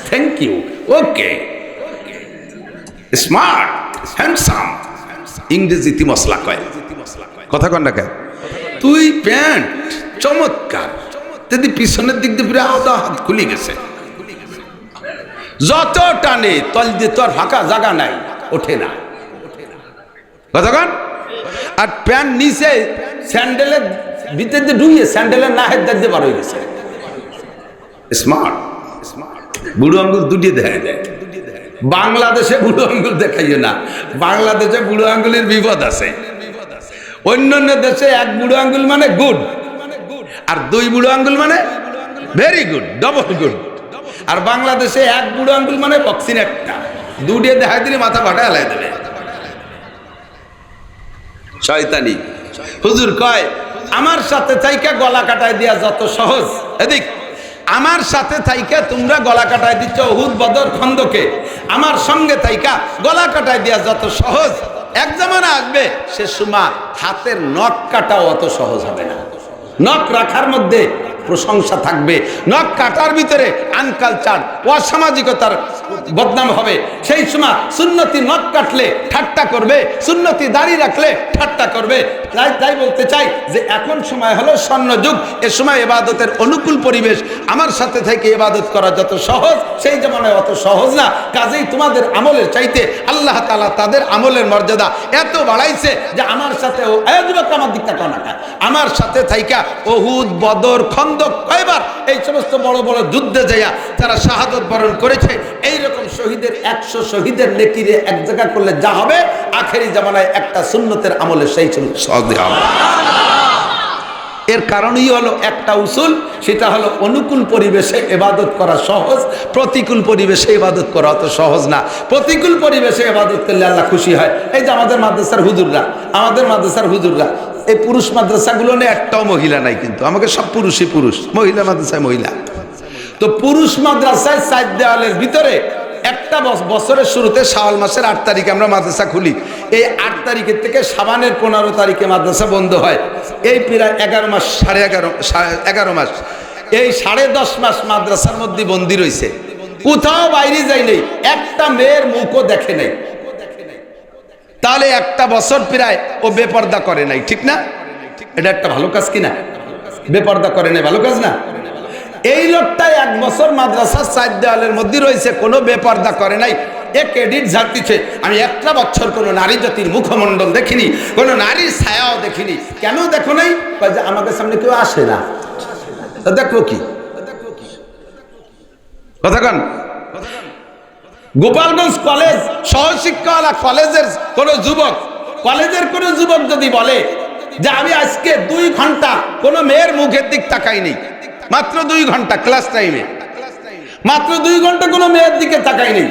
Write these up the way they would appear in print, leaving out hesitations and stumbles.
Thank you, okay, smart, handsome, ইংরেজিতে মশলা কয়, কথা কন না কেন? তুই প্যান্ট চমৎকার, যদি পিছনের দিক দিয়ে পুরো আধা হাত খুলে গেছে, যত টানে তল দিয়ে তোর ফাঁকা জায়গা নাই, ওঠে না, কথা কন। আর প্যান্ট নিচে স্যান্ডেলের ভিতর দিয়ে ঢুকিয়ে স্যান্ডেলের নাহের দাঁড় দিয়ে বার হয়ে গেছে, স্মার্ট। বুড়ো আঙ্গুল দুটিয়ে দেখা যায়। বাংলাদেশে বুড়ো আঙ্গুল দেখাইও না, বাংলাদেশে বুড়ো আঙ্গুলের বিপদ আছে। অন্যান্য দেশে এক বুড়ো আঙ্গুল মানে গুড, আর দুই বুড়ো আঙ্গুল মানে ভেরি গুড, ডবল গুড। আর বাংলাদেশে এক বুড়ো আঙ্গুল মানে বক্সিন একটা, দুটিয়ে দেখাই দিলে মাথা ফাটা এলাই দেবে, শয়তানি। হুজুর কয় আমার সাথে থাইকা গলা কাটায় দিয়া যত সহজ, এদিক আমার সাথে থাইকা তোমরা গলা কাটায় দিচ্ছ উহুদ বদর খন্দকে, আমার সঙ্গে থাইকা গলা কাটায় দিয়া যত সহজ, এক জামানা আসবে সে সময় হাতের নখ কাটাও অত সহজ হবে না। নখ রাখার মধ্যে প্রশংসা থাকবে, নখ কাটার ভিতরে আনকালচার, অসামাজিকতার বদনাম হবে। সেই সময় সুন্নতি নখ কাটলে ঠাট্টা করবে, সুন্নতি দাড়ি রাখলে ঠাট্টা করবে। তাই বলতে চাই যে এখন সময় হলো স্বর্ণযুগ, এ সময় ইবাদতের অনুকূল পরিবেশ। আমার সাথে থেকে ইবাদত করা যত সহজ, সেই জামানায় অত সহজ না। কাজেই তোমাদের আমলের চাইতে আল্লাহ তাআলা তাদের আমলের মর্যাদা এত বাড়াইছে যে আমার সাথে আমার দিকটা কনা, আমার সাথে থাইকা উহুদ বদর খন্দক কয়বার এই সমস্ত বড় বড় যুদ্ধে যাইয়া তারা শাহাদত বরণ করেছে। এইরকম শহীদের 100 শহীদের নেকিরে এক জায়গা করলে যা হবে, আখেরি জামানায় একটা সুন্নতের আমলে সেই সহজ হবে। এর কারণই হলো একটা উসুল, সেটা হলো অনুকূল পরিবেশে ইবাদত করা সহজ, প্রতিকূল পরিবেশে ইবাদত করা অত সহজ না। প্রতিকূল পরিবেশে ইবাদত করলে আল্লাহ খুশি হয়। এই যে আমাদের মাদ্রাসার হুজুররা, এই পুরুষ মাদ্রাসাগুলো নিয়ে একটাও মহিলা নাই, কিন্তু আমাকে সব পুরুষই পুরুষ, মহিলা মাদ্রাসায় মহিলা। তো পুরুষ মাদ্রাসায় 4 দেওয়ালের ভিতরে একটা বছরের শুরুতে শাওয়াল মাসের 8 তারিখে আমরা মাদ্রাসা খুলি। এই 8 তারিখের থেকে শাবানের 15 তারিখে মাদ্রাসা বন্ধ হয়। এই প্রায় 11 মাস, 11.5 মাস, এই 10.5 মাস মাদ্রাসার মধ্যে বন্দি রয়েছে, কোথাও বাইরে যাই নেই, একটা মেয়ের মুখও দেখে নাই। তাহলে একটা বছর প্রায় ও বেপর্দা করে নাই, ঠিক না? এটা একটা ভালো কাজ কিনা? বেপর্দা করে নাই, ভালো কাজ না? এই লোকটাই 1 বছর মাদ্রাসার 4 দেওয়ালের মধ্যে রয়েছে, কোনো বেপর্দা করে নাই। এক এডিট ঝাড়তিছে, আমি একটা বছর কোনো নারী জাতির মুখমণ্ডল দেখিনি, কোনো নারীর ছায়াও দেখিনি। কেন দেখো নাই? যে আমাদের সামনে কেউ আসে না, দেখো কি কথা কন। গোপালগঞ্জ কলেজ সহশিক্ষাওয়ালা কলেজের কোনো যুবক যদি বলে যে আমি আজকে 2 ঘন্টা কোনো মেয়ের মুখের দিক তাকাইনি, মাত্র 2 ঘন্টা ক্লাস টাইমে, মাত্র 2 ঘন্টা কোনো মেয়ের দিকে তাকাইনি,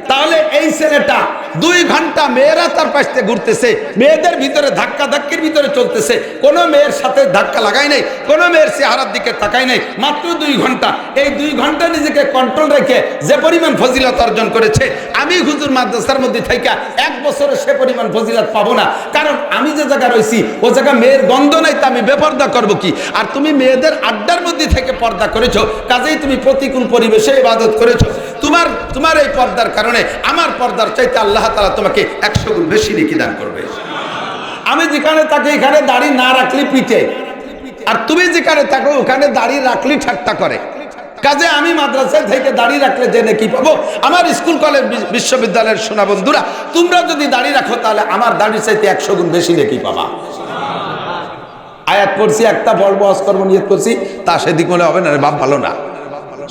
তাহলে এই ছেলেটা 2 ঘন্টা মেয়েরা তার পাশে ঘুরতেছে, মেয়েদের ভিতরে ধাক্কা ধাক্কির ভিতরে চলতেছে, কোনো মেয়ের সাথে ধাক্কা লাগাই নাই, কোনো মেয়ের চেহারার দিকে তাকাই নাই, মাত্র 2 ঘন্টা। এই 2 ঘন্টা নিজেকে কন্ট্রোল রেখে যে পরিমাণ ফজিলত অর্জন করেছে, আমি হুজুর মাদ্রাসার মধ্যে থাইকা 1 বছরে সে পরিমাণ ফজিলত পাবো না। কারণ আমি যে জায়গা রয়েছি ও জায়গা মেয়ের গন্ধ নাই, তা আমি বেপর্দা করবো কি? আর তুমি মেয়েদের আড্ডার মধ্যে থেকে পর্দা করেছো, কাজেই তুমি প্রতিকূল পরিবেশে ইবাদত করেছো। তোমার এই পর্দার কারণে আমার পর্দার চাইতে আল্লাহ তাআলা তোমাকে 100 গুণ বেশি নেকি দান করবে। আমি যেখানে থাকি এখানে দাড়ি না রাখলে পিটে, আর তুমি যেখানে থাকো ওখানে দাড়ি রাখলে ঠাট্টা করে। কাজে আমি মাদ্রাসায় থেকে দাড়ি রাখলে যে নেকি পাবো, আমার স্কুল কলেজ বিশ্ববিদ্যালয়ের সোনা বন্ধুরা, তোমরা যদি দাড়ি রাখো তাহলে আমার দাড়ির চাইতে 100 গুণ বেশি নেকি পাবা। আয়াত পড়ছি, একটা বলবো অস্কর্ম নিয়ত করছি, তা সেদিক মনে হবে না, বাপ ভালো না,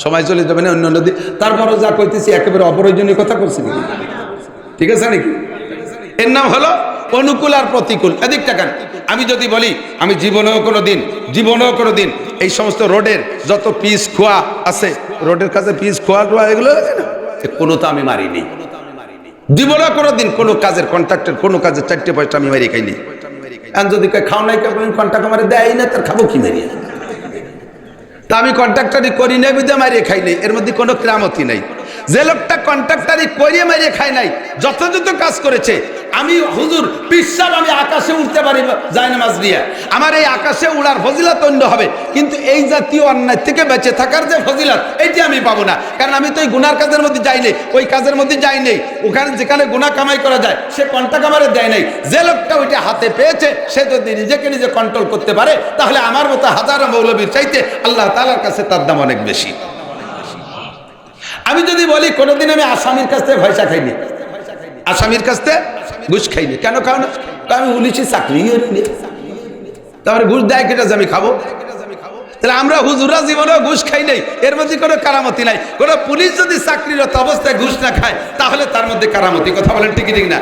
সময় চলে যাবে না অন্য নদী। তারপরও যা কইতেছি একেবারে অপ্রয়োজনীয় কথা করছি নাকি? ঠিক আছে নাকি? এর নাম হলো অনুকূল আর প্রতিকূল। এদিকটা কেন? আমি যদি বলি আমি জীবনেও কোনো দিন এই সমস্ত রোডের যত পিস খোয়া আছে, রোডের কাছে পিস খোয়া এগুলো কোনো তো আমি মারিনি, জীবনেও কোনো দিন কোনো কাজের কন্ট্রাক্টের কোনো কাজের 4টে পয়সা আমি মারি খাইনি। আর যদি খাও নাই কন্ট্রাক্ট মারি দেয় না, তার খাবো কি মারিয়ে? তা আমি কন্ট্রাক্টারি করি নাই বুঝে মারিয়ে খাই নাই, এর মধ্যে কোনো ক্রামতি নাই। যে লোকটা কন্ট্রাক্টারি করিয়ে মারিয়ে খায় নাই, যথাযথ কাজ করেছে, আমি হুজুর পিসাব আমি আকাশে উঠতে পারি জায়নামাজ নিয়ে, আমার এই আকাশে উড়ার ফজিলত অন্য হবে, কিন্তু এই জাতীয় অন্যায় থেকে বেঁচে থাকার যে ফজিলত এইটি আমি পাবো না, কারণ আমি তো ওই গুনার কাজের মধ্যে যাই নাই, ওই কাজের মধ্যে যাই নাই। ওখানে যেখানে গুনাহ কামাই করা যায় সে কন্টা কামারে দেয় নাই। যে লোকটা ওইটা হাতে পেয়েছে সে যদি নিজেকে নিজে কন্ট্রোল করতে পারে, তাহলে আমার মতো হাজারো মৌলবীর চাইতে আল্লাহ তাআলার কাছে তার দাম অনেক বেশি। আমি যদি বলি কোনোদিন আমি আসামির কাছ থেকে পয়সা খাইনি, আসামির কাছ থেকে ঘুষ খাইনি, কেন খাও না? আমি পুলিশে চাকরি করিনি, তারপরে ঘুষ দেয় কেটে আমি খাবো? তাহলে আমরা হুজুরা জীবনেও ঘুষ খাই নাই, এর মধ্যে কোনো কারামতি নাই। কোনো পুলিশ যদি চাকরিরত অবস্থায় ঘুষ না খায় তাহলে তার মধ্যে কারামতি। কথা বলেন ঠিক ঠিক না?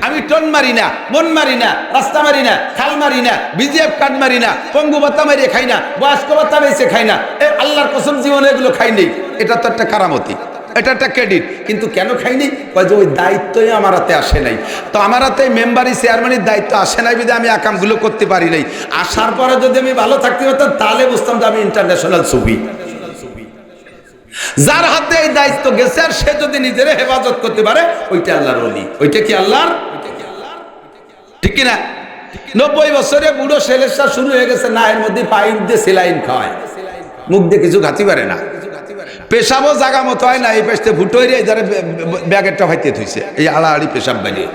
আমি টন মারি না, মন মারি না, রাস্তা মারি না, খাল মারি না, বিজিএফ কার্ড মারি না, পঙ্গু ভাতা মারিয়ে খাই না, বয়স্ক ভাতা বেঁচে খাই না, আল্লাহর কসম জীবনে এগুলো খাই নেই। এটা তো একটা কারামতি, এটা একটা ক্রেডিট। কিন্তু কেন খাইনি? যে ওই দায়িত্বই আমার হাতে আসে নাই। তো আমার হাতে মেম্বারি চেয়ারম্যানের দায়িত্ব আসে নাই বিধে আমি আকামগুলো করতে পারি নাই। আসার পরে যদি আমি ভালো থাকতে পারতাম তাহলে বুঝতাম যে আমি ইন্টারন্যাশনাল সুফি। যার হাতে এই দায়িত্ব গেছে আর সে যদি নিজের হেফাজত করতে পারে ওইটা আল্লাহর ওলি। ওইটা কি আল্লাহর? ঠিক কিনা? 90 বছরে বুড়ো সেলেসা শুরু হয়ে গেছে, না এর মধ্যে পাইপ দিয়ে সেলাইন খাওয়ায়, মুখ দিয়ে কিছু খাতি পারে না, পেশাবও জাগা মতো হয় না, এই পেশতে ফুটোই ধরে ব্যাগেরটা ভাইতে থইছে, এই আড়াআড়ি পেশাব বানিয়ে।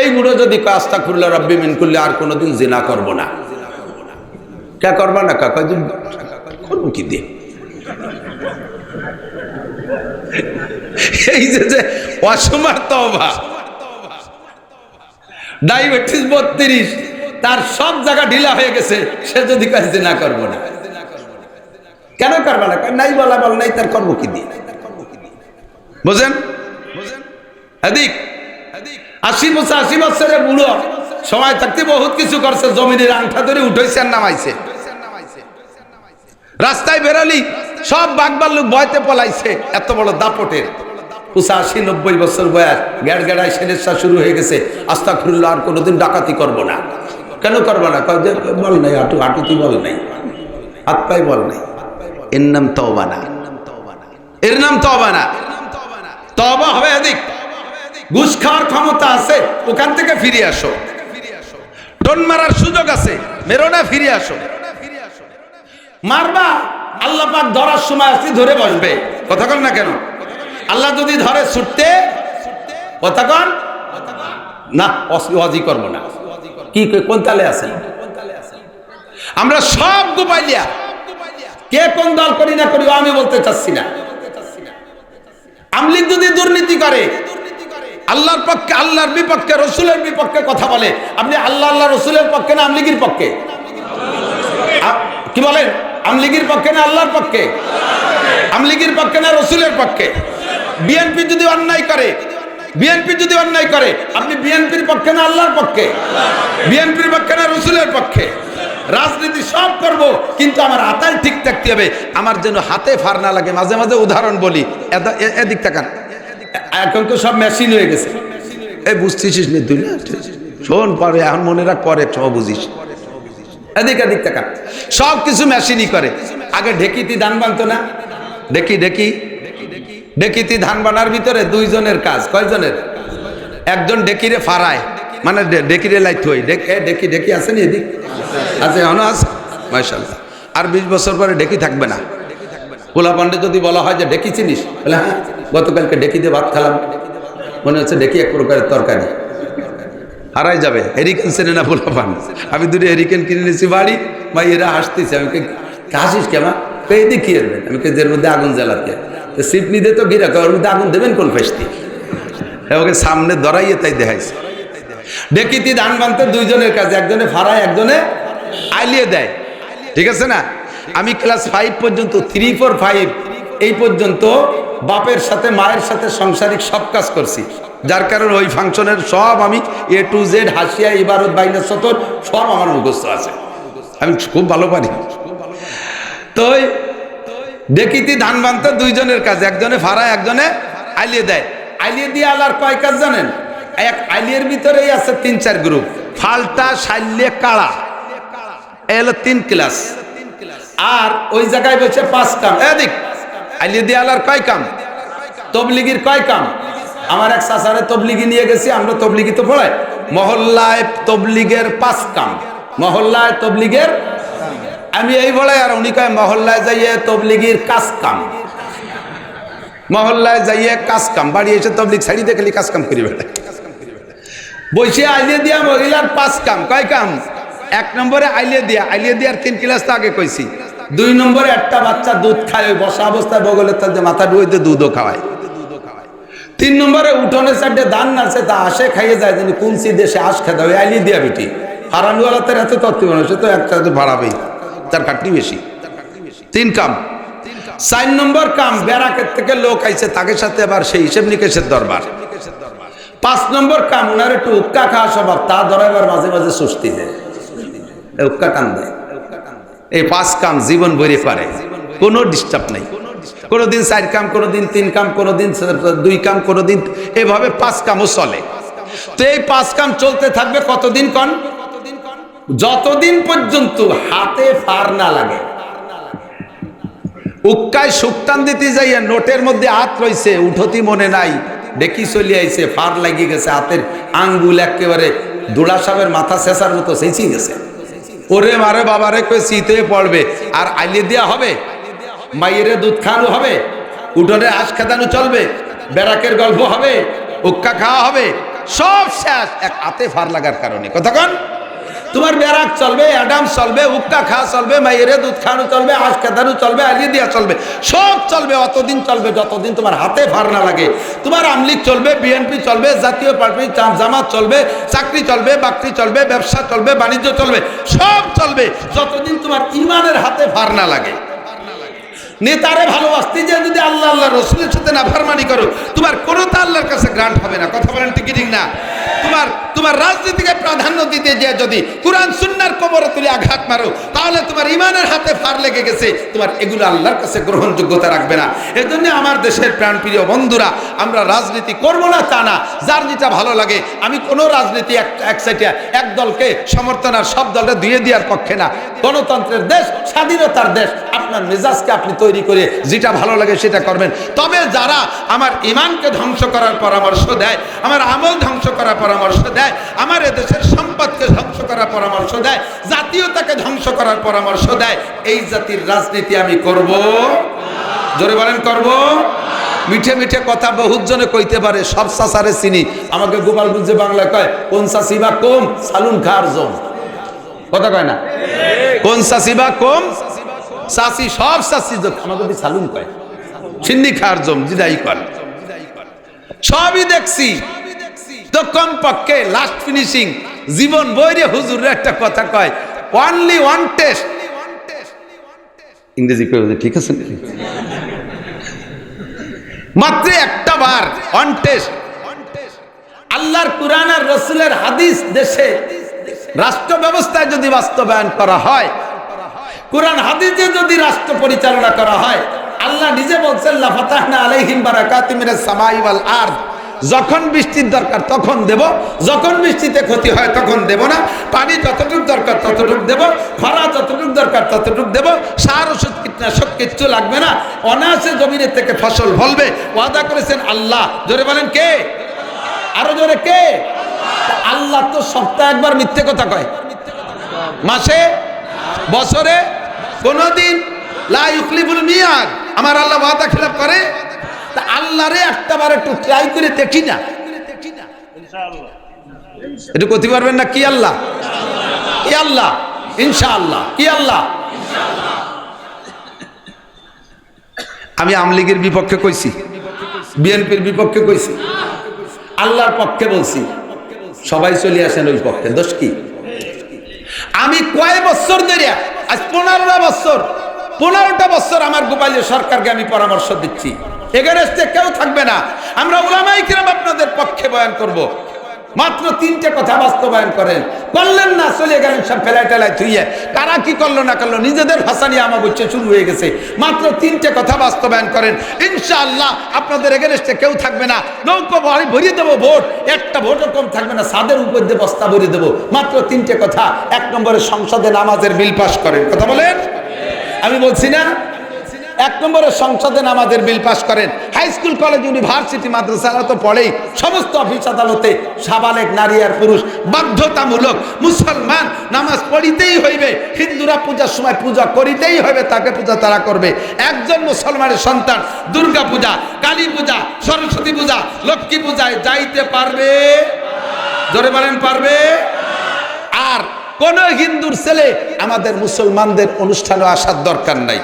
এই বুড়ো যদি আস্তাগফিরুল্লাহ রাব্বি মিন কুল্লি, আর কোনোদিন জিনা করবো না, কে করবা না? কয়দিন করবো কি দিয়ে? এই যে অসমার তওবা, ডায়াবেটিস 32, তার সব জায়গা ঢিলা হয়ে গেছে, সে যদি কাজ জিনা করবো না, কেন করবা না? নাই বলা বল নাই, তার করবো কি দিয়ে? বুঝেন? এদিক 80 বছরের বুড়ো সময় থাকতে বহুত কিছু করছে, জমিনের আংঠা ধরে উঠাইছে আর নামাইছে, রাস্তায় বেরোলি সব বাঘবাল্লুক ভয়তে পলাইছে, এত বড় দাপটের 85-90 বছর বয়স, গ্যাড় গেড়ায় সেলেসা শুরু হয়ে গেছে, আস্তাগফিরুল্লাহ আর কোনোদিন ডাকাতি করবো না। কেন করবো না? বল নাই, হাঁটুতে বল নাই, হাত পায়ে বল নাই, এর নাম তওবা না, এর নাম তওবা না। তওবা হবে এদিক, ঘুষ খাওয়ার ক্ষমতা আছে, ওখান থেকে ফিরে আসো। টন মারার সুযোগ আছে, মেরো না, ফিরে আসো। মারবা, আল্লাহ পাক ধরার সময় আসি ধরে বসবে, কথা কন না কেন? আল্লাহ যদি ধরে ছুটতে, কথা কন না, ওয়াজি করবো না। কি কোন তালে আছেন? আমরা সব গোপাইলিয়া, কে কোন দল করি না করি আমি বলতে চাচ্ছি না। আমলিগ যদি দুর্নীতি করে, আল্লাহর পক্ষে, আল্লাহর বিপক্ষে, রসুলের বিপক্ষে কথা বলে, আপনি আল্লাহ আল্লাহ রসুলের পক্ষে না আমলিগের পক্ষে? কি বলেন? আমলিগের পক্ষে না আল্লাহর পক্ষে? আমলিগের পক্ষে না রসুলের পক্ষে? বিএনপি যদি অন্যায় করে, বিএনপি যদি অন্যায় করে, আপনি বিএনপির পক্ষে না আল্লাহর পক্ষে? বিএনপির পক্ষে না রসুলের পক্ষে? রাজনীতি সব করব, কিন্তু আমার আতাল ঠিক থাকতে হবে, আমার যেন হাতে ফার না লাগে। মাঝে মাঝে উদাহরণ বলি, এদিক তাকান, এখন তো সব মেশিন হয়ে গেছে, এই বুঝতেছিস না তুই? শোন, পরে এখন মনে রাখ, পরে সব বুঝিস। এদিক এদিক তাকান, সব কিছু মেশিনই করে। আগে ঢেকিতে ধান বানতো না? ঢেকিতে ধান বানার ভিতরে দুইজনের কাজ। কয়জনের? একজন ঢেকিরে ফারায়, মানে ঢেকিরে লাইট হই, ঢেকি আছে নি? এদিক আছে, এখনো আছে, মাশাআল্লাহ। আর 20 বছর পরে ঢেকি থাকবে না। পোলা পান্ডে যদি বলা হয় যে ঢেকি চিনিস, বলে হ্যাঁ, গতকালকে ঢেকিতে ভাত খেলাম, মনে হচ্ছে ঢেকি এক প্রকারের তরকারি। হারাই যাবে। হেরিকেন চেনে না পোলা পান, আমি দুটো হেরিকেন কিনে নিয়েছি বাড়ি, ভাই এরা হাসতেছে। আমি হাসিস কেমন? এই কি এরবেন? আমি এর মধ্যে আগুন জ্বালাতে, সিপনি দিয়ে তো গিরা, ওর মধ্যে আগুন দেবেন কোন ফেসটি? ওকে সামনে ধরাইয়ে তাই দেখাইছে। ঢেকিতে ধান বানতে দুইজনের কাছে, একজনে ফারায়, একজনে আইলিয়ে দেয়, ঠিক আছে না? আমি ক্লাস 5 পর্যন্ত, 3, 4, 5 এই পর্যন্ত বাপের সাথে মায়ের সাথে সাংসারিক সব কাজ করছি, যার কারণে ওই ফাংশনের সব আমি A to Z, হাসিয়া, ইবারত, বাইনা, সতর সব আমার মুখস্থ আছে, আমি খুব ভালো পারি। তো ঢেকিতে ধান বানতে দুইজনের কাজ, একজনে ফারায়, একজনে আইলিয়ে দেয়। আইলিয়ে দিয়ে আল্লাহর কয় কাজ জানেন? এক আইলিয়ের ভিতরেই আছে 3-4 গ্রুপ, ফাল্টা, শাল্যে, কাড়া, এই হলো 3 ক্লাস। আর ওই জায়গায় বলছে 5 কাম। এদিক আইলিয়ে দিয়ে আল্লাহর কয় কাম? তবলিগির কয় কাম? আমার এক চাচারে তবলিগি নিয়ে গেছি, আমরা তবলিগি তো পড়াই, মহল্লায় তবলিগের 5 কাম, মহল্লায় তবলিগের, আমি এই বলাই আর উনি কয় মহল্লায় যাইয়ে তবলিগির কাজ কাম, মহল্লায় যাইয়ে কাজ কাম, বাড়ি এসে তবলিগ ছাড়ি দেখলি কাজ কাম করি বেড়ায়। বসে আইলে দিয়া মহিলার 5 কাম, কয় কাম? 1 নম্বরে আইলে দিয়ার 3 ক্লাস তো আগে কইছি। 2 নম্বরে একটা বাচ্চা দুধ খায়, ওই বসা অবস্থায় বগলের তাতে মাথা ডুইতে দুধও খাওয়ায়। 3 নম্বরে উঠোনে চারটে ধান নাচে, তা আসে খাইয়ে যায়, যিনি কুঞ্চি দেশে আস খেতে হবে, আইলে দিয়া বেটি হারানওয়ালা তার এত তত্ত্ব মানুষ, তো একটা ভাড়াবেই, তার খাটনি বেশি। 3 কাম। 4 নম্বর কাম, ব্যারাকের থেকে লোক আইছে, তাকে সাথে আবার সেই হিসেব নিকেশের দরবার। 5 নম্বর কাম, ওনার একটু উক্কা খাওয়া স্বভাব, তা ধরাইবার মাঝে মাঝে সুস্তি দেয়, উক্কা টান দেয়। এই 5 কাম জীবন ভরে পারে, কোনো ডিস্টার্ব নাই। কোনোদিন 4 কাম, কোনোদিন 3 কাম, কোনোদিন 2 কাম, কোনোদিন এভাবে 5 কামও চলে। তো এই 5 কাম চলতে থাকবে কতদিন কন? যতদিন পর্যন্ত হাতে ফার না লাগে। উক্কায় সুক্তান দিতে যাইয়া নোটের মধ্যে হাত রইছে, উঠতি মনে নাই, ডেকি চলি আইছে, ফার লাগিয়ে গেছে, হাতের আঙ্গুল একেবারে দুলা সাহেবের মাথা শেষার মতো চেঁচি গেছে। ওরে মারে বাবারে কই শীতে পড়বে, আর আইলে দেওয়া হবে, মাইয়েরে দুধ খাওয়ানো হবে, উঠোনে আঁশ খেদানো চলবে, বেড়াকের গল্প হবে, উক্কা খাওয়া হবে, সব শেষ এক হাতে ফার লাগার কারণে। কতক্ষণ তোমার বেড়াক চলবে, অ্যাডাম চলবে, উক্কা খাওয়া চলবে, মাইয়েরে দুধ খাওয়ানো চলবে, আঁশ খেদানো চলবে, আলিয়ে দেওয়া চলবে, সব চলবে অতদিন চলবে যতদিন তোমার হাতে ফার না লাগে। তোমার আমলিগ চলবে, বিএনপি চলবে, জাতীয় পার্টি জামাত চলবে, চাকরি চলবে, বাকরি চলবে, ব্যবসা চলবে, বাণিজ্য চলবে, সব চলবে যতদিন তোমার ইমানের হাতে ফার না লাগে। নেতারে ভালোবাসতে যে যদি আল্লাহ আল্লাহ রসুলের সাথে না ফারমানি করো, তোমার কোনো তা আল্লাহর কাছে গ্রান্ট হবে না। কথা বলেন ঠিক ঠিক না? তোমার রাজনীতিকে প্রাধান্য দিতে যে যদি কুরআন সুন্নাহর কবরে তুলে আঘাত মারো, তাহলে তোমার ইমানের হাতে ফার লেগে গেছে, তোমার এগুলো আল্লাহর কাছে গ্রহণযোগ্যতা রাখবে না। এই জন্য আমার দেশের প্রাণপ্রিয় বন্ধুরা, আমরা রাজনীতি করব না তা না, যার যেটা ভালো লাগে। আমি কোনো রাজনীতি এক সাইডে এক দলকে সমর্থন আর সব দলটা দিয়ে দেওয়ার পক্ষে না। গণতন্ত্রের দেশ, স্বাধীনতার দেশ, আপনার মেজাজকে আপনি তৈরি করে যেটা ভালো লাগে সেটা করবেন। তবে যারা আমার ইমানকে ধ্বংস করার পরামর্শ দেয়, আমার আমল ধ্বংস করার পরামর্শ দেয়, আমার এদেশের সম্পদকে ধ্বংস করার পরামর্শ দেয়, জাতীয়তাকে ধ্বংস করার পরামর্শ দেয়, এই জাতির রাজনীতি আমি করব। জোরে বলেন করব। মিঠে মিঠে কথা বহুত জনে কইতে পারে, সব চাচারে চিনি। আমাকে গোপালগঞ্জে বাংলা কয় কোন চাষি বা কম সালুন খাওয়ার জম, কথা কয় না? কোন চাষি বা কম চাষি, সব চাষি আমাকে সালুন কয়, সিন্নি খাওয়ার জম, জিদাই কয়, সবই দেখছি। তো কম পক্ষে লাস্ট ফিনিশিং জীবন বইরে হুজুরের একটা কথা কয়, অনলি ওয়ান টেস্ট, ইংরেজি কই ঠিক আছে, মাত্র একটা বার, ওয়ান টেস্ট। আল্লাহর কুরআন আর রাসূলের হাদিস দেশে রাষ্ট্র ব্যবস্থায় যদি বাস্তবায়ন করা হয়, কুরআন হাদিসে যদি রাষ্ট্র পরিচালনা করা হয়, আল্লাহ নিজে বলছেন লা ফাতাহনা আলাইহিম বারাকাতিম মিনাস সামাই ওয়াল আরদ, যখন বৃষ্টির দরকার তখন দেব, যখন বৃষ্টিতে ক্ষতি হয় তখন দেব না, পানি যতটুকু দরকার ততটুকু দেব, খরা যতটুকু দরকার ততটুকু দেব, সার ওষুধ কীটনাশক কিচ্ছু লাগবে না, অনায়াসে জমিনের থেকে ফসল ফলবে, ওয়াদা করেছেন আল্লাহ। জোরে বলেন কে? আরো জোরে কে? আল্লাহ তো সপ্তাহে একবার মিথ্যে কথা কয়, মাসে, বছরে কোনদিন লা ইউখলিফুল মিয়াদ, আমার আল্লাহ ওয়াদা খেলাপ করে? তা আল্লাহরে একটাবার একটু ট্রাই করে দেখি না, একটু করতে পারবেন না? কি আল্লাহ? কি আল্লাহ? ইনশাআল্লাহ। কি আল্লাহ? আমি আমলিগের বিপক্ষে কইছি, বিএনপির বিপক্ষে কইছি, আল্লাহর পক্ষে বলছি, সবাই চলে আসেন ওই পক্ষে। দোষ কি? আমি কয় বছর ধরে, আজ 15টা বছর আমার গোপালীয় সরকারকে আমি পরামর্শ দিচ্ছি, এগেনস্টে কেউ থাকবে না, আমরা উলামায়ে কিরাম আপনাদের পক্ষে বয়ান করব। মাত্র 3টে কথা বাস্তবায়ন করেন, করলেন না, চলে গেলেন সব ফেলাই টেলাই থুইয়ে। কারা কি করলো না করলো, নিজেদের ভাষানি আমা বলছে শুরু হয়ে গেছে। মাত্র 3টে কথা বাস্তবায়ন করেন, ইনশাআল্লাহ আপনাদের এগেনস্টে কেউ থাকবে না। নৌকো ভরিয়ে দেবো ভোট, একটা ভোটও কম থাকবে না, ছাদের উপর দিয়ে বস্তা ভরিয়ে দেবো। মাত্র 3টে কথা। 1 নম্বরে সংসদে নামাজের বিল পাস করেন, কথা বলেন, আমি বলছি না? এক নম্বরের সংসদে নামাজের বিল পাস করেন। হাই স্কুল, কলেজ, ইউনিভার্সিটি, মাদ্রাসারা তো পড়েই। সমস্ত অফিস আদালতে সাবালেক নারী আর পুরুষ বাধ্যতামূলক মুসলমান নামাজ পড়িতেই হইবে। হিন্দুরা পূজার সময় পূজা করিতেই হবে, তাকে পূজা তারা করবে। একজন মুসলমানের সন্তান দুর্গা পূজা, কালী পূজা, সরস্বতী পূজা, লক্ষ্মী পূজায় যাইতে পারবে? জোরে বলেন পারবে? আর কোন হিন্দুর ছেলে আমাদের মুসলমানদের অনুষ্ঠানে আসার দরকার নাই।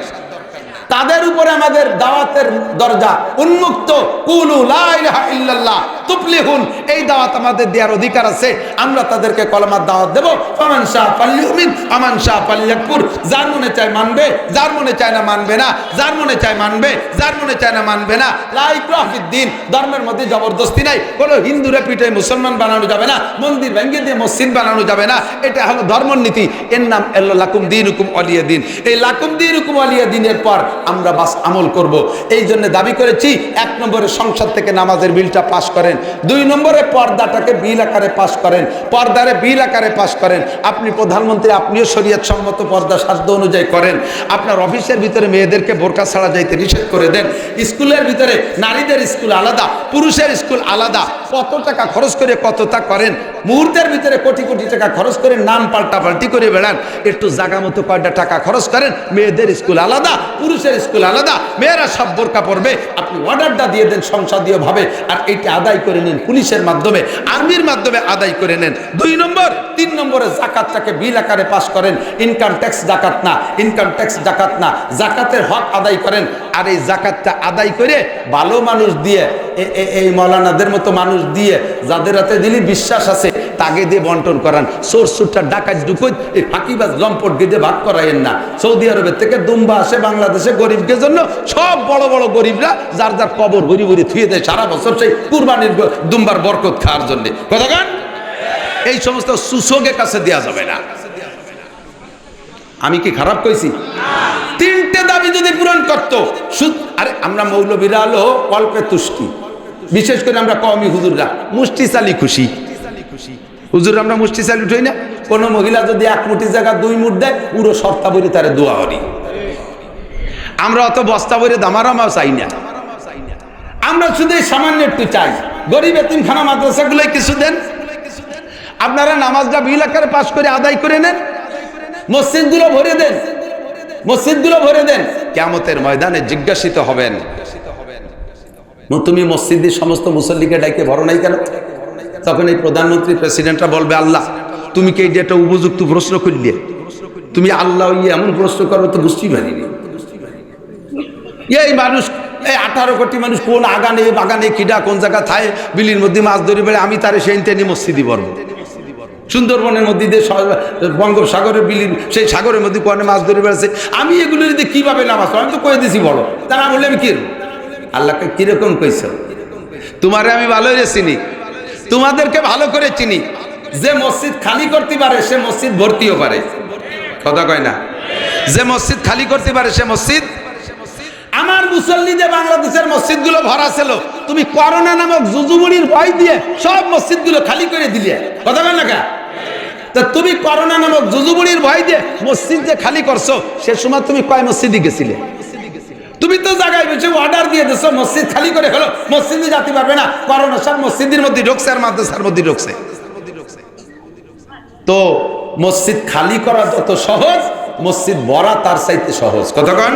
তাদের উপরে আমাদের দাওয়াতের দরজা উন্মুক্ত। কুলু লা ইলাহা ইল্লাল্লাহ তুফলিহুন, এই দাওয়াত আমাদের দেওয়ার অধিকার আছে। আমরা তাদেরকে কলেমার দাওয়াত দেব। ফামান শাআ ফালইউমিন আমান শাআ ফালইয়াকফুর, যার মনে চায় মানবে, যার মনে চায় না মানবে না, যার মনে চায় মানবে, যার মনে চায় না মানবে না। লা ইকরাহা ফিদ্দিন, ধর্মের মধ্যে জবরদস্তি নাই। কোনো হিন্দুরে পিঠে মুসলমান বানানো যাবে না, মন্দির ভেঙে দিয়ে মসজিদ বানানো যাবে না। এটা হলো ধর্মনীতি। এর নাম এলো লাকুম দীনুকুম ওয়ালিয়া দিন। এই লাকুম দীনুকুম ওয়ালিয়া দিনের পর আমরা বাস আমল করব। এই জন্য দাবি করেছি, এক নম্বরে সংসদ থেকে নামাজের বিলটা পাস করেন। দুই নম্বরে পর্দাটাকে বিল আকারে পাস করেন, পর্দারে বিল আকারে পাস করেন। আপনি প্রধানমন্ত্রী, আপনিও শরীয়ত সম্মত পর্দা সাধ্য অনুযায়ী করেন। আপনার অফিসের ভিতরে মেয়েদেরকে বোরকা ছাড়া যাইতে নিষেধ করে দেন। স্কুলের ভিতরে নারীদের স্কুল আলাদা, পুরুষের স্কুল আলাদা। কত টাকা খরচ করে কতটা করেন, মুহূর্তের ভিতরে কোটি কোটি টাকা খরচ করে নাম পাল্টাপাল্টি করে বেড়ান। একটু জায়গা মতো কয়টা টাকা খরচ করেন। মেয়েদের স্কুল আলাদা, পুরুষের স্কুল আলাদা, মেয়েরা সব বোরকা পরবে। আপনি অর্ডারটা দিয়ে দেন সংসদীয় ভাবে, আর এইটা আদায় করে নেন পুলিশের মাধ্যমে, আর্মির মাধ্যমে আদায় করে নেন। দুই নম্বর, তিন নম্বরে জাকাতটাকে বিল আকারে পাস করেন। ইনকাম ট্যাক্স জাকাত না, ইনকাম ট্যাক্স জাকাত না, জাকাতের হক আদায় করেন। আর এই জাকাতটা আদায় করে ভালো মানুষ দিয়ে, এই মৌলানাদের মতো মানুষ দিয়ে, যাদের হাতে দিলি বিশ্বাস আছে, তাকে দিয়ে বন্টন করান। চোর সুরটা ডাকাত ঢুকুই এই ফাঁকিবাজ লম্পট গেজে ভাগ করাইয়েন না। সৌদি আরবের থেকে দুম্বা আসে বাংলাদেশে গরিবদের জন্য। সব বড় বড় গরিবরা যার যার কবর ভরি ভরি থুয়ে দেয় সারা বছর সেই কুরবানির দুম্বার বরকত খাওয়ার জন্য। কথা গান, এই সমস্ত সুসোগের কাছে দেওয়া যাবে না। আমি কি খারাপ কইছি? তিনটে দাবি যদি পূরণ করতো, আরে আমরা মৌলবীরা হলো অল্পে তুষ্টি, বিশেষ করে আমরা কওমি হুজুররা মুষ্টি চালি খুশি। হুজুর আমরা মুষ্টি চালি উঠই না। কোনো মহিলা যদি এক মুঠি জায়গা দুই মুঠ দেয়, পুরো সপ্তাহ বলে তারে দোয়া করি। আমরা অত বস্তা বলে দামারামাও চাই না। আমরা শুধু সামান্য একটু চাই। গরিব এতিমখানা মাদ্রাসাগুলোই কিছু দেন। আপনারা নামাজটা বিল আকারে পাস করে আদায় করে নেন। মসজিদগুলো ভরে দেন, মসজিদগুলো ভরে দেন। কিয়ামতের ময়দানে জিজ্ঞাসিত হবেন, তুমি মসজিদের সমস্ত মুসল্লিকে ডাইকে ভরো নাই কেন? তখন এই প্রধানমন্ত্রী প্রেসিডেন্টরা বলবে, আল্লাহ তুমি কি এটা উপযুক্ত প্রশ্ন করলে? তুমি আল্লাহ এমন প্রশ্ন করো তো বুঝতেই পারিনি। এই মানুষ, এই 18 কোটি মানুষ কোন আগানে বাগানে কিডা কোন জায়গা থায় বিলির মধ্যে মাছ ধরে বেড়ে, আমি তারে সেই টেনে মসজিদি বলবো। সুন্দরবনের মধ্যে দিয়ে বঙ্গোপসাগরের বিলির সেই সাগরের মধ্যে কোনে মাছ ধরে বেড়াচ্ছে, আমি এগুলো যদি কিভাবে নামাজ আমি তো কয়ে দিছি বড়। তারা বললে আমি কি আল্লাহকে কিরকম কইছ? তোমারে আমি ভালোই চিনি, তোমাদেরকে ভালো করে চিনি। যে মসজিদ খালি করতে পারে সে মসজিদ ভর্তিও পারে। কথা কয় না? যে মসজিদ খালি করতে পারে সে মসজিদ। আমার মুসল্লিদের বাংলাদেশের মসজিদগুলো ভরা ছিল, তুমি করোনা নামক জুজুমুড়ির ভয় দিয়ে সব মসজিদগুলো খালি করে দিলে। কথা কয় না কা? তা তুমি করোনা নামক জুজুমুড়ির ভয় দিয়ে মসজিদ যে খালি করছো, সে সময় তুমি কয় মসজিদে গেছিলে? তুমি তো জায়গায় বসে অর্ডার দিয়ে দিছো মসজিদ খালি করে হলো, মসজিদে যেতে পারবে না। করোনা সব মসজিদের মধ্যে ঢুকছে আর মাদ্রাসার মধ্যে ঢুকছে। তো মসজিদ খালি করা যত সহজ, মসজিদ ভরা তার চাইতে সহজ। কতক্ষণ?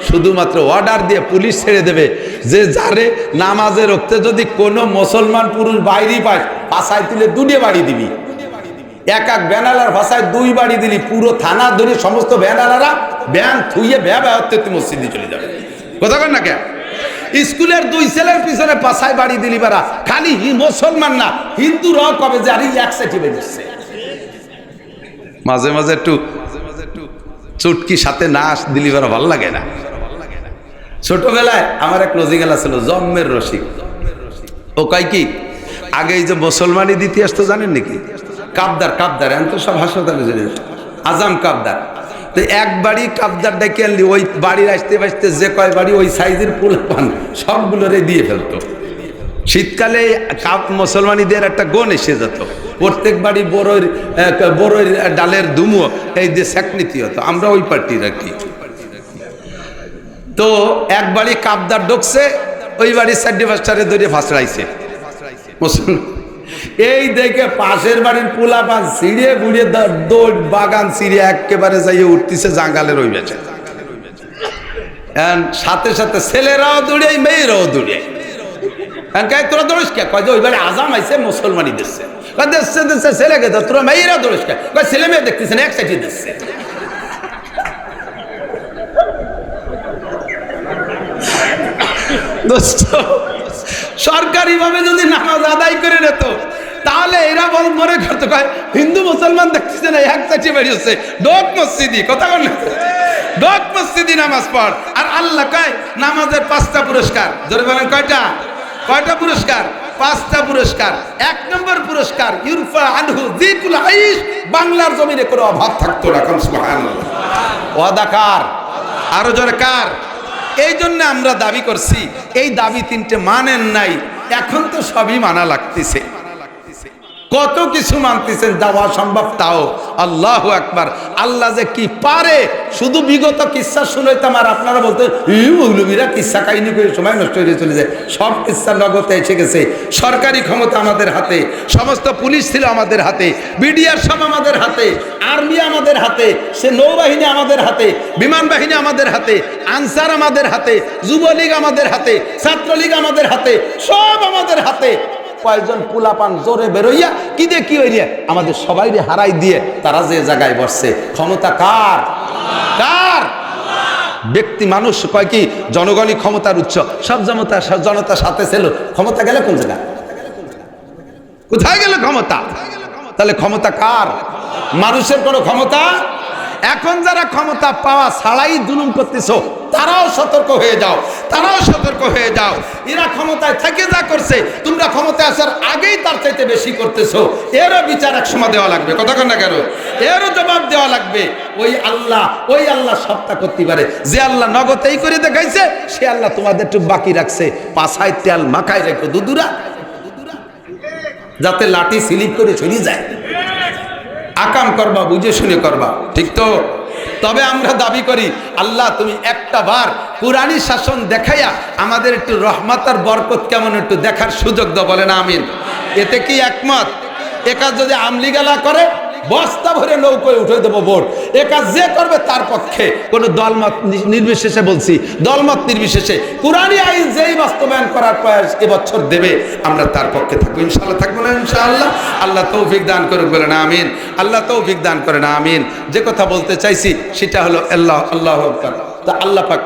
শুধুমাত্র অর্ডার দিয়ে পুলিশ ছেড়ে দেবে যে যারে নামাজে রক্তে যদি কোনো মুসলমান পুরুষ বাইরে পায়, ভাষায় তুলে দুটো বাড়ি দিবি। এক এক ব্যানালার ভাষায় 2 বাড়ি দিলি, পুরো থানা ধরে সমস্ত ব্যানালারা ব্যান থুইয়ে ব্যবহার মসজিদে চলে যাবে। কতক্ষণ না কে? স্কুলের 2 ছেলের পিছনে পাশায় বাড়ি দিলি বারা, খালি মুসলমান না হিন্দুরাও কবে যে আর একসাথে বেরোচ্ছে। মাঝে মাঝে একটু চুটকি সাথে না দিলি বারা ভালো লাগে না। ছোটবেলায় আমার এক রসিকেলা ছিল, জম্মের রসিক। ও কয় কি, আগে এই যে মুসলমানি দিতে আসতো জানেন নাকি? কাবদার, কাবদার এখন তো সব হাসপাতালে চলে যাচ্ছে, আজাম কাবদার। তো এক বাড়ি কাবদার ডেকে আনলি, ওই বাড়ির আসতে বাঁচতে যে কয় বাড়ি ওই সাইজের ফুল পান সবগুলোরে দিয়ে ফেলতো। শীতকালে মুসলমানিদের একটা গণ এসে যেত, প্রত্যেক বাড়ি বড়ই ডালের দুমো এই যে স্যাকনীতি হতো। আমরা ওই পার্টির আর কি। তো এক বাড়ি কাবদার ঢুকছে, ওই বাড়ির 4-5টারে ধরে ফাঁসড়াইছে মুসলমান। এই দেখে পাশের বাড়ির পোলা পান ছিঁড়ে বুড়িয়ে দৌড় বাগান ছিঁড়ে একেবারে যাইয়ে উঠতেছে জাঙ্গালের ওই বেচে। সাথে সাথে ছেলেরাও দৌড়ে মেয়েরাও দৌড়ে। তোরা দৌড়িস কে? কয় যে ওই বাড়ি আজাম আইছে মুসলমানি দিচ্ছে। দেখছে দেখছে ছেলেকে তো তোরা মেয়েরা দৌড়িস কে? কয় ছেলে মেয়ে দেখতেছে না, এক সাইডে দিচ্ছে। সরকারি ভাবে যদি নামাজ আদায় করে নিত তাহলে এরা বল মনে করতে কয় হিন্দু মুসলমান দেখতেছে না, এক সাইডে বেরিয়েছে ডোক মসজিদি। কথা বল ডোক মসজিদি নামাজ পড়। আর আল্লাহ কয় নামাজের 5টা পুরস্কার। ধরে বলেন কয়টা? কয়টা পুরস্কার? 5টা পুরস্কার। 1 নম্বর পুরস্কার ইউরফা আনহু যিকুল আইশ, বাংলার জমিনে কোনো অভাব থাকতো না। সুবহানাল্লাহ। ওয়াদা কার? আরো জোরে কার? এই জন্য আমরা দাবি করছি, এই দাবি 3টে মানেন নাই, এখন তো সবই মানা লাগতেছে। কত কিছু মানতেছেন, দেওয়া সম্ভব তাও। আল্লাহু আকবার। আল্লাহ যে কি পারে, শুধু বিগত কিসসা শুনাইতাম আর আপনারা বলতে মৌলবীরা কিসসা কাহিনী করে সময় নষ্ট হয়ে চলে যায়। সব কিসসা নগদে এসে গেছে। সরকারি ক্ষমতা আমাদের হাতে, সমস্ত পুলিশ ছিল আমাদের হাতে, বিডিআর সব আমাদের হাতে, আর্মি আমাদের হাতে, সে নৌবাহিনী আমাদের হাতে, বিমান বাহিনী আমাদের হাতে, আনসার আমাদের হাতে, যুবলীগ আমাদের হাতে, ছাত্রলীগ আমাদের হাতে, সব আমাদের হাতে। কয়েকজন পোলাপান জোরে বেরোইয়া কি দিয়ে কি হইয়া আমাদের সবাই হারাই দিয়ে তারা যে জায়গায় বসছে। ক্ষমতা কার? কার? ব্যক্তি মানুষ কয় কি জনগণই ক্ষমতার উৎস, সব জনতার সাথে ছিল। ক্ষমতা গেলে কোন জায়গায়? কোথায় গেল ক্ষমতা? তাহলে ক্ষমতা কার? মানুষের কোনো ক্ষমতা? এখন যারা ক্ষমতা পাওয়া ছাড়াই জুলুম করতেছ, তারাও সতর্ক হয়ে যাও, তারাও সতর্ক হয়ে যাও। এরা ক্ষমতায় থেকে যা করছে, তোমরা ক্ষমতায় আসার আগেই তার চাইতে বেশি করতেছো। এরও বিচার এক সময় দেওয়া লাগবে। কথা কন না কেন? এরও জবাব দেওয়া লাগবে। ওই আল্লাহ সবটা করতে পারে। যে আল্লাহ নগদেই করে দেখাইছে, সে আল্লাহ তোমাদের একটু বাকি রাখছে। পাছায় তেল মাখায় রেখো দুদুরা, যাতে লাঠি স্লিপ করে চলে যায়। আকাম করবা, বুঝে শুনে করবা, ঠিক তো? তবে আমরা দাবি করি, আল্লাহ তুমি একটা বার কুরআনী শাসন দেখাইয়া আমাদের একটু রহমত আর বরকত কেমন একটু দেখার সুযোগ দাও। বলেন আমিন। এতে কি একমত? এ কাজ যদি আমলিগালা করে বস্তা ভরে নৌকোয় উঠে দেবো ভোট। এ কাজ যে করবে তার পক্ষে, কোনো দলমত নির্বিশেষে বলছি, দলমত নির্বিশেষে কুরআনী আইন যেই বাস্তবায়ন করার প্রয়াস এবছর দেবে, আমরা তার পক্ষে থাকবো। ইনশাআল্লাহ থাকবো না? ইনশাআল্লাহ। আল্লাহ তৌফিক দান করুক। বলেন আমিন। আল্লাহ তৌফিক দান করেন। আমিন। যে কথা বলতে চাইছি সেটা হলো আল্লাহু আকবার। তা আল্লাহ পাক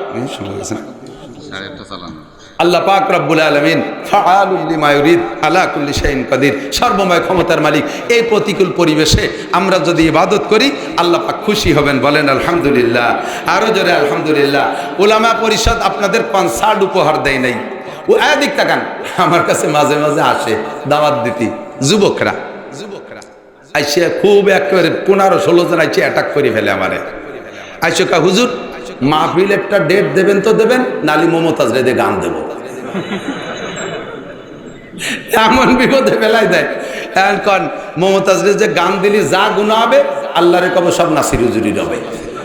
আল্লাহ পাক রব্বুল আলামিন ফাআলুল লিমা ইউরিদ আলা কুল্লি শাইইন কাদির, সর্বময় ক্ষমতার মালিক। এই প্রতিকূল পরিবেশে আমরা যদি ইবাদত করি, আল্লাহ পাক খুশি হবেন। বলেন আলহামদুলিল্লাহ। আরো জোরে আলহামদুলিল্লাহ। উলামা পরিষদ আপনাদের কনসার্ট উপহার দেয় নাই। ও এদিক তাকান, আমার কাছে মাঝে মাঝে আসে দাওয়াত দিতে যুবকরা আইসে, খুব একেবারে 15-16 জন আইসে অ্যাটাক করে ফেলে আমারে। আইসে কা হুজুর মাহফিল একটা ডেট দেবেন তো দেবেন, নালি মমতাজ রেদে গান দেব। এমন বিপদে ফেলাই দেয়। এখন মমতাজ রেদে গান দিলি যা গুনাহ হবে, আল্লাহরে কবে সব নাসির হুজুরির হবে।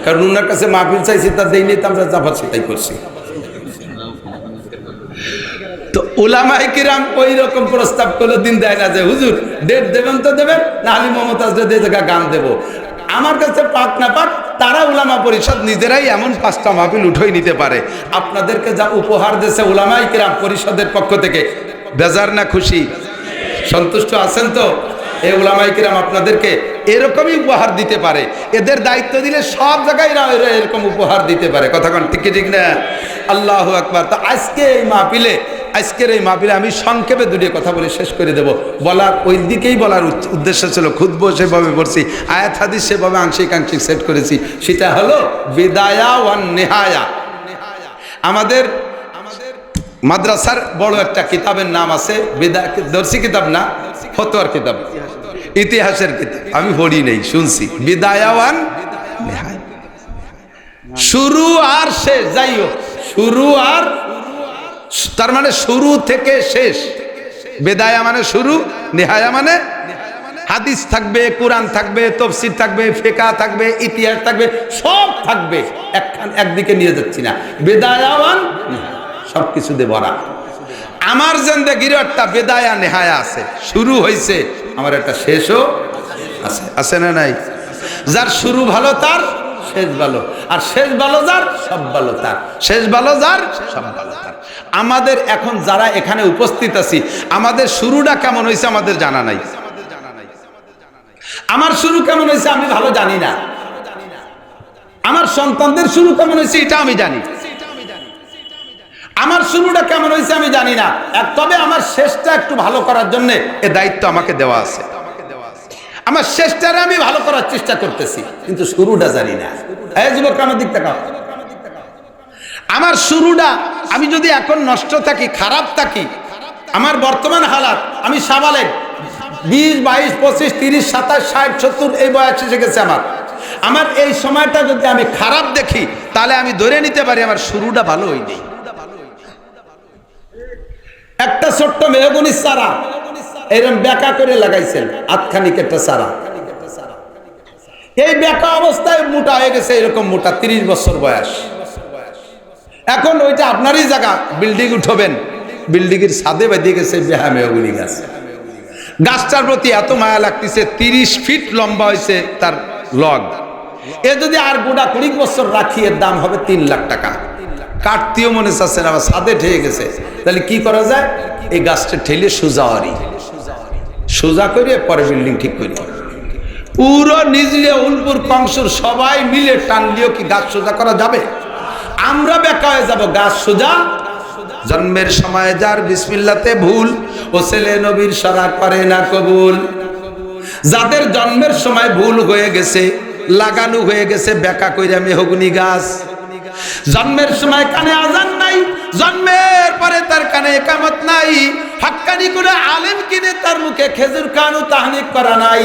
কারণ উনার কাছে মাহফিল চাইছি, তা দেয়নি, তো আমরা জাফর সেটাই করছি। তো উলামায়ে কিরাম ওই রকম প্রস্তাব করলো, দিন দেয় না যে হুজুর ডেট দেবেন তো দেবেন, নালি মমতাজ রেদে গান দেব। আমার কাছে পাক না পাক, তারা উলামা পরিষদ নিজেরাই এমন 5টা মাহফিল উঠেই নিতে পারে। আপনাদেরকে যা উপহার দিয়েছে উলামায়ে কিরাম পরিষদের পক্ষ থেকে, বেজার না খুশি? সন্তুষ্ট আছেন তো? এই উলামায়ে কিরাম আপনাদেরকে এরকমই উপহার দিতে পারে। এদের দায়িত্ব দিলে সব জায়গায় এরকম উপহার দিতে পারে। কথা কোন ঠিক ঠিক না? আল্লাহু আকবার। তো আজকের এই মাহফিলে আমি সংক্ষেপে 2টি কথা বলে শেষ করে দেব। বলার ওই দিকেই বলার উদ্দেশ্য ছিল, খুতবা সেভাবে পড়ছি, আয়াত হাদিস সেভাবে আংশিক সেট করেছি। সেটা হলো বিদায়া ওয়ান নেহায়া। আমাদের মাদ্রাসার বড় একটা কিতাবের নাম আছে, দর্শি কিতাব না, ফতোয়ার কিতাব, ইতিহাসের কিতাব। আমি পড়ি নেই, শুনছি। বিদায়া ওয়ান নেহায়া, শুরু আর শেষ। যাই হোক, শুরু আর, তার মানে শুরু থেকে শেষ। বেদায়া মানে শুরু, নেহায়া মানে হাদিস থাকবে, কোরআন থাকবে, তাফসীর থাকবে, ফিকহ থাকবে, ইতিহাস থাকবে, সব থাকবে। একদিকে নিয়ে যাচ্ছি না, বেদায়াওয়ান সব কিছু দিয়ে ভরা। আমার জিন্দেগির একটা বেদায়া নেহায়া আছে, শুরু হয়েছে, আমার একটা শেষও আছে। আছে না নাই? যার শুরু ভালো তার শেষ ভালো, আর শেষ ভালো যার সব ভালো তার, শেষ ভালো যার সব ভালো তার। আমাদের এখন যারা এখানে উপস্থিত আছি, আমাদের শুরুটা কেমন হয়েছে আমাদের জানা নাই। আমার শুরু কেমন হয়েছে আমি ভালো জানি না, আমার সন্তানদের শুরু কেমন হয়েছে এটা আমি জানি, আমার শুরুটা কেমন হয়েছে আমি জানি না। তবে আমার শেষটা একটু ভালো করার জন্য এ দায়িত্ব আমাকে দেওয়া আছে। আমার শেষটারে আমি ভালো করার চেষ্টা করতেছি, কিন্তু শুরুটা জানি না। এই যুবক আমার দিক তাকাও, আমার শুরুটা আমি যদি এখন নষ্ট থাকি, খারাপ থাকি, আমার বর্তমান হালাত, আমি সাবালেগ 20, 22, 25, 30, 27, 60, 70 এই বয়স এসে গেছে আমার এই সময়টা যদি আমি খারাপ দেখি, তাহলে আমি ধরে নিতে পারি আমার শুরুটা ভালো হয়নি। একটা ছোট্ট মেহগনির চারা এরকম বেঁকা করে লাগাইছেন, আটখানিক একটা চারা, এই বেঁকা অবস্থায় মোটা হয়ে গেছে, এরকম মোটা, 30 বছর বয়স। এখন ওইটা আপনারই জায়গা, বিল্ডিং উঠবেন, বিল্ডিং এর ছাদে বাঁধিয়ে গেছে বেহা মেহগনি গাছ। গাছটার প্রতি এত মায়া লাগতেছে, 30 ফিট লম্বা হয়েছে তার লগ। এ যদি আর গোটা 20 বছর রাখি, এর দাম হবে 3 লাখ টাকা। কাটতেও মনে চাচ্ছে না, ছাদে ঠেয়ে গেছে। তাহলে কি করা যায়? এই গাছটা ঠেলে সোজা করে পরে বিল্ডিং ঠিক করি। পুরো নিজলে উলপুর কংসুর সবাই মিলে টানলেও কি গাছ সোজা করা যাবে? আমরা বেকা হয়ে যাব, গাছ সোজা। জন্মের সময় যার বিসমিল্লাতে ভুল, ও ছেলে নবীর সারা করে না কবুল। যাদের জন্মের সময় ভুল হয়ে গেছে, লাগানো হয়ে গেছে বেকা কইরা মেহগনি গাছ, জন্মের সময় কানে আজান নাই, জন্মের পরে তার কানে একামত নাই, হাক্কানি করে আলেম কিনে তার মুখে খেজুর খাওয়ানো তাহনিক করা নাই,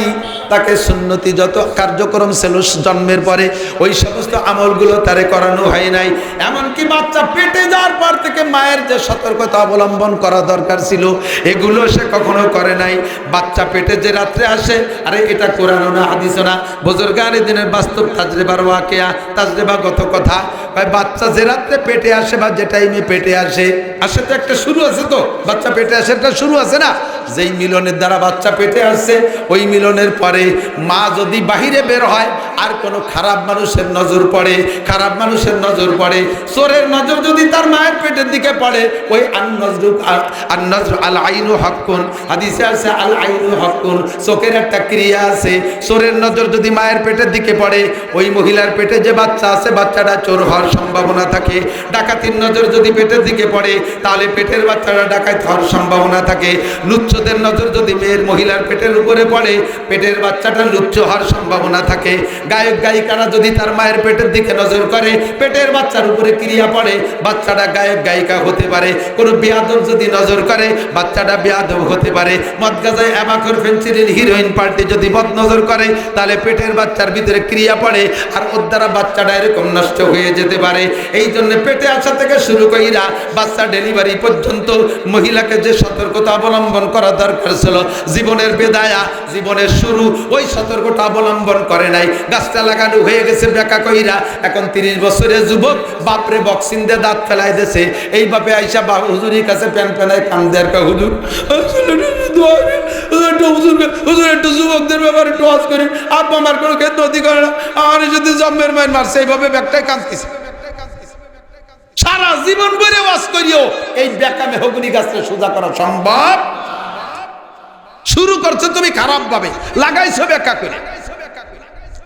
তাকে সুন্নতি যত কার্যক্রম ছিল জন্মের পরে ওই সমস্ত আমলগুলো তারে করানো হয় নাই। এমনকি বাচ্চা পেটে যাওয়ার পর থেকে মায়ের যে সতর্কতা অবলম্বন করা দরকার ছিল, এগুলো সে কখনো করে নাই। বাচ্চা পেটে যে রাত্রে আসে, আরে এটা কোরআনও না হাদিসও না, বুজুর্গানে দিনের বাস্তব তাজরিবার ওয়াকিয়া, তাজরিবাগত কথা। বাচ্চা যে রাত্রে পেটে আসে বা যে টাইমে পেটে আসে তো একটা শুরু আছে, তো বাচ্চা পেটে আসে একটা শুরু আছে না? যেই মিলনের দ্বারা বাচ্চা পেটে আসছে, ওই মিলনের পরে মা যদি বাহিরে বের হয়, আর কোনো খারাপ মানুষের নজর পড়ে, খারাপ মানুষের নজর পড়ে, চোরের নজর যদি তার মায়ের পেটের দিকে পড়ে, ওই আন-নজর আল আইনু হাক্কুন, হাদিসে আছে আল আইনু হাক্কুন, চোখের একটা ক্রিয়া আছে। চোরের নজর যদি মায়ের পেটের দিকে পড়ে, ওই মহিলার পেটে যে বাচ্চা আছে বাচ্চাটা চোর হওয়ার সম্ভাবনা থাকে। ডাকাতির নজর যদি পেটের দিকে পড়ে, তাহলে পেটের বাচ্চাটা ডাকাত হওয়ার সম্ভাবনা থাকে। লুচ্চদের নজর যদি মেয়ের মহিলার পেটের উপরে পড়ে, পেটের বাচ্চাটা লুচ্চ হওয়ার সম্ভাবনা থাকে। গায়ক গায়িকারা যদি তার মায়ের পেটের দিকে নজর করে, পেটের বাচ্চার উপরে ক্রিয়া পড়ে, বাচ্চাটা গায়ক গায়িকা হতে পারে। কোনো বেয়াদব যদি নজর করে, বাচ্চাটা বেয়াদব হতে পারে। মদ গাঁজায় অ্যাবাকর ফেন্সিডিল হিরোইন পার্টি যদি বদ নজর করে, তাহলে পেটের বাচ্চার ভিতরে ক্রিয়া পড়ে, আর ওর দ্বারা বাচ্চাটা এরকম নষ্ট হয়ে যেতে পারে। এই জন্য পেটে আসা থেকে শুরু কইরা বাচ্চা ডেলিভারি পর্যন্ত মহিলাকে যে সতর্কতা অবলম্বন করা দরকার ছিল, জীবনের বেদায়া, জীবনের শুরু, ওই সতর্কতা অবলম্বন করে নাই। গাছটা লাগানো হয়ে গেছে বেকা কইরা, এখন 30 বছরের যুবক বাপরে বক্সিং দিয়ে দাঁত ফেলাই দিয়েছে। এই বাপে আইসা হুজুরের কাছে প্যান প্যানায় কান দেয়ার কা, হুজুর একটু যুবকদের ব্যাপারে একটু ওয়াজ করি, আব্বা আমার কোনো ক্ষেত্রে করে না, আমার যদি জন্মের মায়ের মারছে, এইভাবে ব্যাগটাই কাঁদতেছে। সারা জীবন ভরে ওয়াজ করিও এই বেকা মেহগনি গাছটা সোজা করা সম্ভব? শুরু করছো তুমি খারাপ ভাবে, লাগাইছো বেকা করে,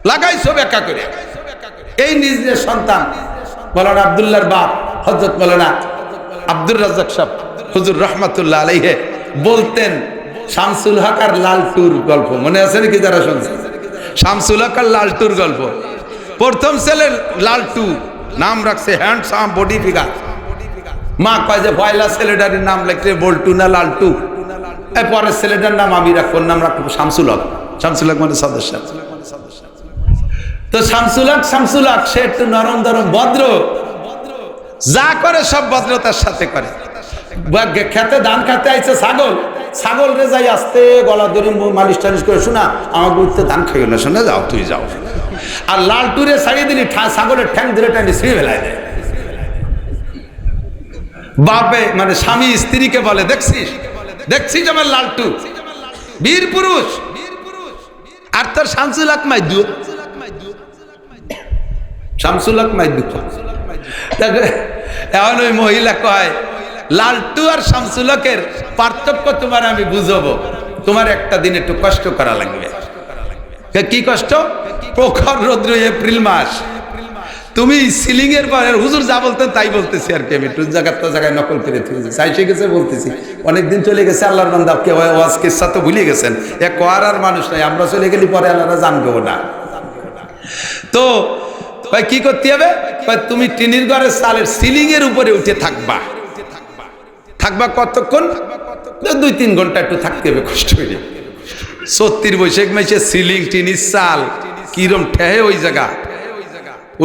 লাগাইছো বেকা করে। এই নিজের সন্তান মৌলানা আব্দুল্লাহর বাপ হযরত মৌলানা আব্দুর রাজ্জাক সাহেব হুজুর রহমাতুল্লাহ আলাইহি বলতেন, শামসুল হক আর লালটুর গল্প মনে আছে নাকি? যারা শুনছে শামসুল হক আর লালটুর গল্প, প্রথম ছেলে লালটু, নাম রাখছে হ্যান্ডসাম বডি ফিগার। মা কয় যে পয়লা ছেলেটার নাম লিখতে বল্টু না লালটু, পরের ছেলেটার নাম আমি রাখবো, নাম রাখবো শামসুল হক। শামসুল হক মানে সদস্য। তো শামসুল হক সে একটু নরম ধরম ভদ্র, যা করে সব ভদ্রতার সাথে করে। খেতে ধান খাতে আইছে ছাগল, ছাগল রে যাই আসতে গলা ধরে মালিশ টালিশ করে, শোনা আমার বুঝতে ধান খাইও না, শোনা যাও তুই যাও। আর লালটুরে ছাড়িয়ে দিলি ছাগলের ঠ্যাং ধরে টানি ছিঁড়ে ফেলায় দেয়। বাপে মানে স্বামী স্ত্রীকে বলে, দেখছিস দেখছিস আমার লালটু বীর পুরুষ। আর তোর শামসুল হক মাইদু, শামসুল হক মাইদু। এখন ওই মহিলা কয়, লালটু আর শামসুল হকের পার্থক্য তোমার আমি বুঝাবো, তোমার একটা দিন একটু কষ্ট করা লাগবে। কি কষ্ট? প্রখর রৌদ্র, এপ্রিল মাস, তুমি সিলিং এর পরে হুজুর যা বলতেন তাই বলতেছি আর কি, আমি একটু জায়গায় নকল করে চাইছে গেছে বলতেছি। অনেকদিন চলে গেছে, আল্লাহর বান্দা কে ওয়াজ কিসসা তো ভুলে গেছেন, এক কোয়ারার মানুষ নাই, আমরা চলে গেলি পরে আল্লাহরা জানবো না। তো কি করতে হবে? তুমি টিনির ঘরের চালের সিলিং এর উপরে উঠে থাকবা। থাকবা কতক্ষণ? 2-3 ঘন্টা একটু থাকতে হবে কষ্ট করে। 36 বৈশাখ মাসে সিলিং টিনির চাল কিরম ঠেহে ওই জায়গা,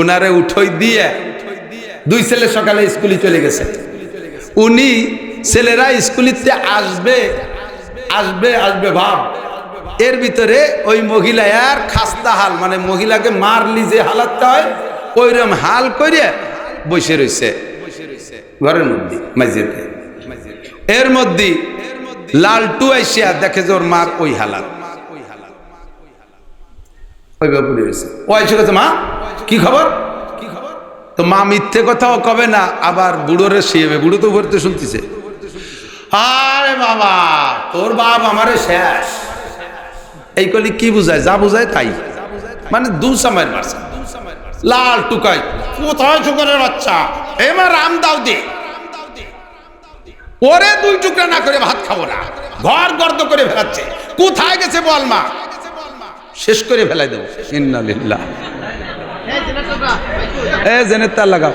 উনারে উঠই দিয়ে 2 ছেলে সকালে স্কুলে চলে গেছে। উনি ছেলেরা স্কুলিতে আসবে আসবে আসবে ভাব, এর ভিতরে ওই মহিলা আর খাস্তা হাল, মানে মহিলাকে মারলি যে হালাতটা হয় ওইরকম হাল করে বসে রয়েছে ঘরের মধ্যে মাঝেতে। এর মধ্যে লালটু আইসিয়া দেখে যে ওর মার ওই হালাত, ও এসে গেছে, মা কি খবর? তো মা মিথ্যে কথাও কবে না, আবার বুড়োরে শিয়েবে, বুড়ো তো ভরতে শুনতেছে, আরে বাবা তোর বাপ আমারে শেষ। এই কলি কি বুঝায়? যা বুঝায় তাই, মানে দুসামাইর মারছে। লাল টুকাই, কোথায় শুকরের বাচ্চা, এবার রাম দাও দে, ওরে 2 টুকরা না করে ভাত খাবো না, ঘর গর্দ করে ফেলাচ্ছে, কোথায় গেছে বল মা, শেষ করে ফেলাই দেবো। ইন্নালিল্লাহ। এ জেনের তার লাগাও,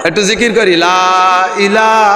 একটু জিকির করি, লা ইলাহা